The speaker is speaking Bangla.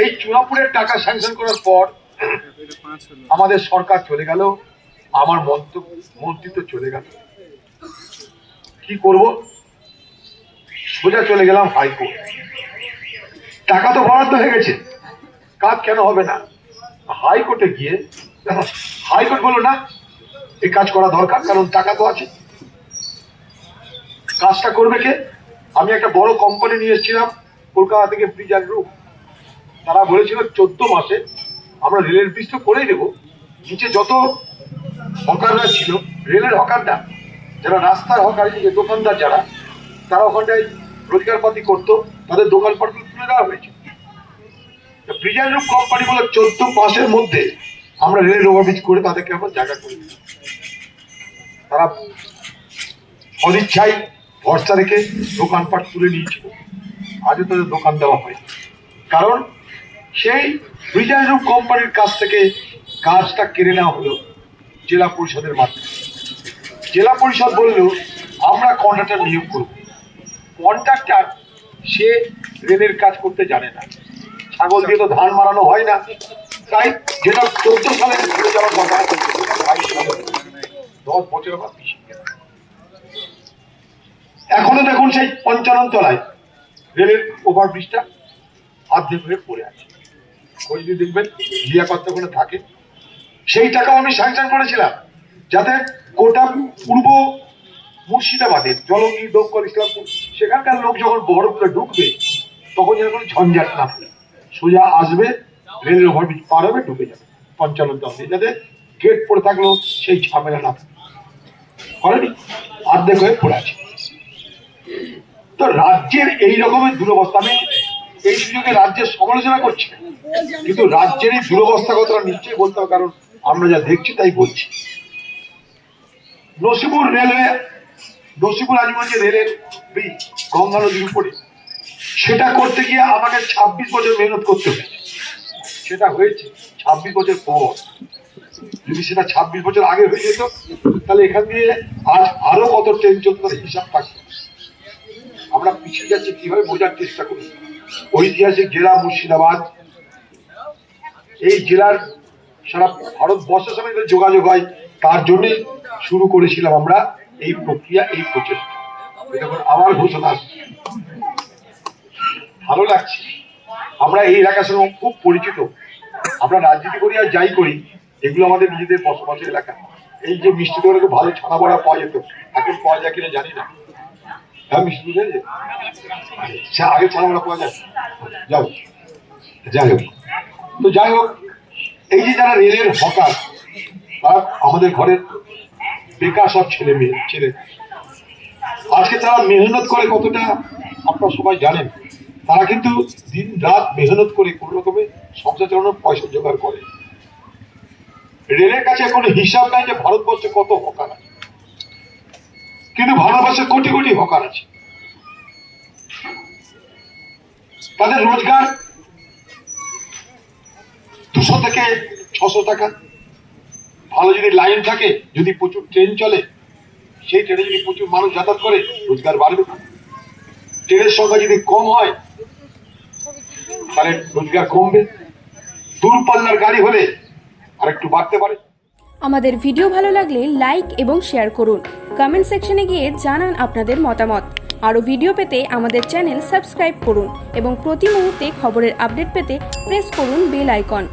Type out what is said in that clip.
এই চুনাপুরের টাকা স্যাংশন করার পর আমাদের সরকার চলে গেল, আমার মন্ত্রিত্ব চলে গেল। কি করব? সোজা চলে গেলাম হাইকোর্ট। টাকা তো বরাদ্দ হয়ে গেছে, কাজ কেন হবে না? হাইকোর্টে গিয়ে হাইকোর্ট বলল না, এই কাজ করা দরকার, কারণ টাকা তো আছে। কাজটা করবে কে? আমি একটা বড় কোম্পানি নিয়ে এসেছিলাম কলকাতা থেকে, ব্রিজ অ্যান্ড রুট। তারা বলেছিল 14 মাসে আমরা রেলের ব্রিজ তো করেই দেবো। নিচে যত হকাররা ছিল, রেলের হকাররা, যারা রাস্তার হকার, যে দোকানদার যারা, তারা ওখানটায় রোজগারপাতি করতো, তাদের দোকানপাট তুলে দেওয়া হয়েছে। ব্রিজ অ্যান্ড রুট কোম্পানি বলে 14 মাসের মধ্যে আমরা রেলের ওভারব্রিজ করে তাদেরকে আমরা জায়গা করে দিই। তারা অনিচ্ছায় ভরসা রেখে দোকানপাট তুলে নিয়েছিল, আজও তাদের দোকান দেওয়া হয়। কারণ সেই ব্রিজ অ্যান্ড রুট কোম্পানির কাছ থেকে কাজটা কেড়ে নেওয়া হলো জেলা পরিষদের মাধ্যমে। জেলা পরিষদ বলল আমরা কন্ট্রাক্টর নিয়োগ করব। কন্ট্রাক্টর সে রেলের কাজ করতে জানে না, ছাগল দিয়ে তো ধান মারানো হয় না। তাই যেটা 14 সালে ঘুরে যাওয়ার কথা, 10 বছর বা বেশি। এখনো দেখুন সেই 55 তলায় রেলের ওভারব্রিজটা অর্ধেক হয়ে পড়ে আছে। ওই যদি দেখবেন লিয়াকত ওখানে থাকে, সেই টাকাও আমি স্যাংশন করেছিলাম যাতে গোটা পূর্ব মুর্শিদাবাদের জলঙ্গি, দমকল, ইসলামপুর, সেখানকার লোক যখন বহরমপুরে ঢুকবে তখন যেন কোনো ঝঞ্ঝাট না হয়, সোজা আসবে, রেলের ওভারব্রিজ পার হবে, ঢুকে যাবে 55 তলায়, যাতে গেট পড়ে থাকলেও সেই ঝামেলা না থাকে। করেনি, অর্ধেক হয়ে পড়ে আছে। তো রাজ্যের এই রকমের দুরবস্থা, আমি এই সুযোগে রাজ্যের সমালোচনা করছি, কিন্তু রাজ্যের এই দুরবস্থা কথাটা নিশ্চয়ই বলতে হবে, কারণ আমরা যা দেখছি তাই বলছি। নসিপুর রেলওয়ে, নসিপুর আজীবন রেলের ব্রিজ গঙ্গা নদীর উপরে, সেটা করতে গিয়ে আমাকে 26 বছর মেহনত করতে হয়েছে। সেটা হয়েছে 26 বছর পর। যদি সেটা 26 বছর আগে হয়ে যেত, তাহলে এখান দিয়ে আজ আরো কত ট্রেন চলতো হিসাব থাকতো। আমরা পিছিয়ে যাচ্ছি কিভাবে বোঝার চেষ্টা করি। ঐতিহাসিক জেলা মুর্শিদাবাদ, এই জেলার সারা ভারতবর্ষের সঙ্গে যোগাযোগ হয়, তার জন্য শুরু করেছিলাম আমরা এই প্রক্রিয়া, এই প্রচেষ্টা। দেখুন আমার ঘোষণা ভালো লাগছে। আমরা এই এলাকার সঙ্গে খুব পরিচিত। আমরা রাজনীতি করি আর যাই করি, এগুলো আমাদের নিজেদের বসবাসের এলাকা। এই যে মিষ্টি দোকানে ভালো ছানা বড়া পাওয়া যেত, এখন পাওয়া যায় কিনা জানি না। হ্যাঁ, মিষ্টি আগে ছানা বড়া পাওয়া যায়। যাই হোক, তো যাই হোক, এই যে যারা রেলের হকার, তারা আমাদের ঘরের বেকার সব ছেলে মেয়ে, আজকে তারা মেহনত করে কতটা আপনারা সবাই জানেন। তারা কিন্তু দিন রাত মেহনত করে কোন রকমের সংসার চালানোর পয়সা জোগাড় করে। রেলের কাছে কোনো হিসাব নাই যে ভারতবর্ষে কত হকার আছে, কিন্তু ভারতবর্ষে কোটি কোটি হকার আছে। তাদের রোজগার 200 থেকে 600 টাকা। ভালো যদি লাইন থাকে, যদি প্রচুর ট্রেন চলে, সেই ট্রেনে যদি প্রচুর মানুষ যাতায়াত করে, রোজগার বাড়বে। ট্রেনের সংখ্যা যদি কম হয়, তাহলে রোজগার কমবে। দূরপাল্লার গাড়ি হলে আরেকটু বাড়তে পারে। আমাদের ভিডিও ভালো লাগলে লাইক এবং শেয়ার করুন। কমেন্ট সেকশনে গিয়ে জানান আপনাদের মতামত। আরও ভিডিও পেতে আমাদের চ্যানেল সাবস্ক্রাইব করুন এবং প্রতি মুহূর্তে খবরের আপডেট পেতে প্রেস করুন বেল আইকন।